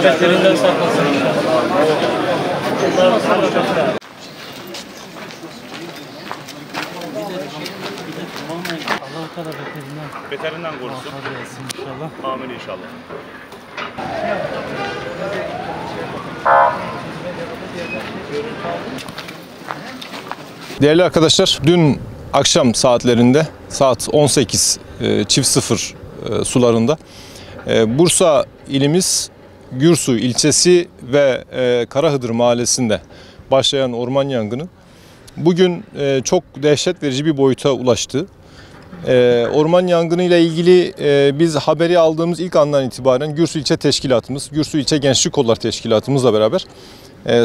beterinden saklasın. Allah o kadar beterinden korusun. İnşallah. Amin inşallah. Değerli arkadaşlar, dün akşam saatlerinde saat 18.00 sularında Bursa ilimiz Gürsu ilçesi ve Karahıdır mahallesinde başlayan orman yangını bugün çok dehşet verici bir boyuta ulaştı. Orman yangını ile ilgili biz haberi aldığımız ilk andan itibaren Gürsu İlçe Teşkilatımız, Gürsu İlçe Gençlik Kolları Teşkilatımızla beraber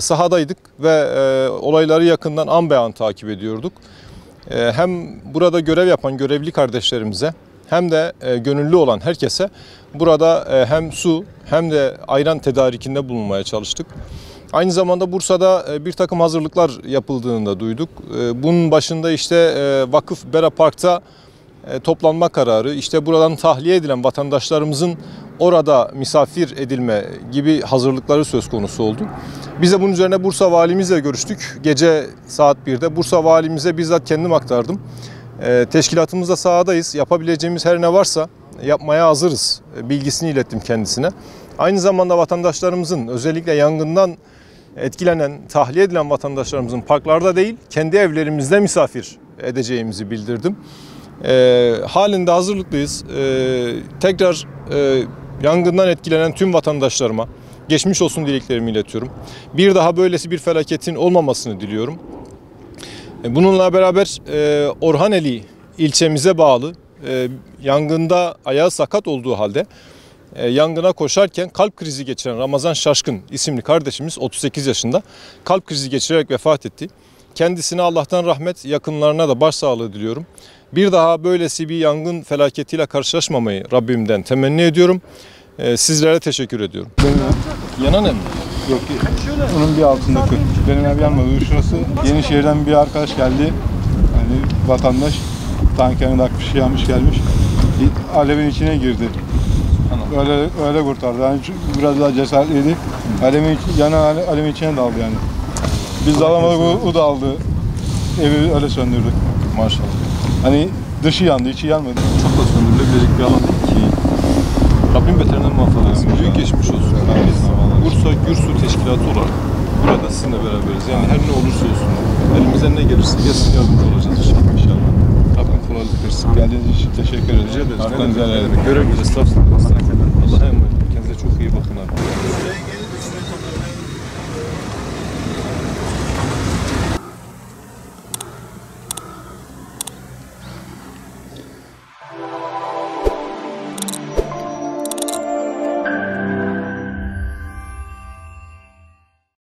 sahadaydık ve olayları yakından an be an takip ediyorduk. Hem burada görev yapan görevli kardeşlerimize hem de gönüllü olan herkese burada hem su hem de ayran tedarikinde bulunmaya çalıştık. Aynı zamanda Bursa'da bir takım hazırlıklar yapıldığını da duyduk. Bunun başında işte Vakıf Bera Park'ta toplanma kararı, işte buradan tahliye edilen vatandaşlarımızın orada misafir edilme gibi hazırlıkları söz konusu oldu. Biz de bunun üzerine Bursa Valimizle görüştük. Gece saat 1'de Bursa Valimize bizzat kendim aktardım. Teşkilatımızda sahadayız. Yapabileceğimiz her ne varsa yapmaya hazırız bilgisini ilettim kendisine. Aynı zamanda vatandaşlarımızın özellikle yangından etkilenen, tahliye edilen vatandaşlarımızın parklarda değil kendi evlerimizde misafir edeceğimizi bildirdim. Halinde hazırlıklıyız. Tekrar yangından etkilenen tüm vatandaşlarıma geçmiş olsun dileklerimi iletiyorum. Bir daha böylesi bir felaketin olmamasını diliyorum. Bununla beraber Orhaneli ilçemize bağlı yangında ayağı sakat olduğu halde yangına koşarken kalp krizi geçiren Ramazan Şaşkın isimli kardeşimiz 38 yaşında kalp krizi geçirerek vefat etti. Kendisine Allah'tan rahmet, yakınlarına da başsağlığı diliyorum. Bir daha böylesi bir yangın felaketiyle karşılaşmamayı Rabbimden temenni ediyorum. Sizlere teşekkür ediyorum. Yanan ev mi? Yok, onun bir altındaki. Benim ev yanmadı. Şurası Yenişehir'den bir arkadaş geldi. Yani vatandaş tankerini takmış, yanmış gelmiş. Alevin içine girdi. Öyle kurtardı. Yani biraz daha cesaretliydi. Alevin içine daldı yani. Biz dalamadık, o daldı. Evi öyle söndürdük. Maşallah. Hani dışı yandı, içi yanmadı. Çok da söndürülebilecek bir alan değil ki. Rabbim beterinden muhafaza etsin. Büyük geçmiş olsun. Biz Bursa Gürsu Teşkilatı olarak burada sizinle beraberiz. Yani her ne olursa olsun, elimizden ne gelirse gelsin yardımcı olacağız inşallah. Rabbim kolaylık versin. Geldiğiniz için teşekkür ederiz. Rica ederiz. Görevimiz estağfurullah. Allah'a emanet. Kendinize çok iyi bakın abi.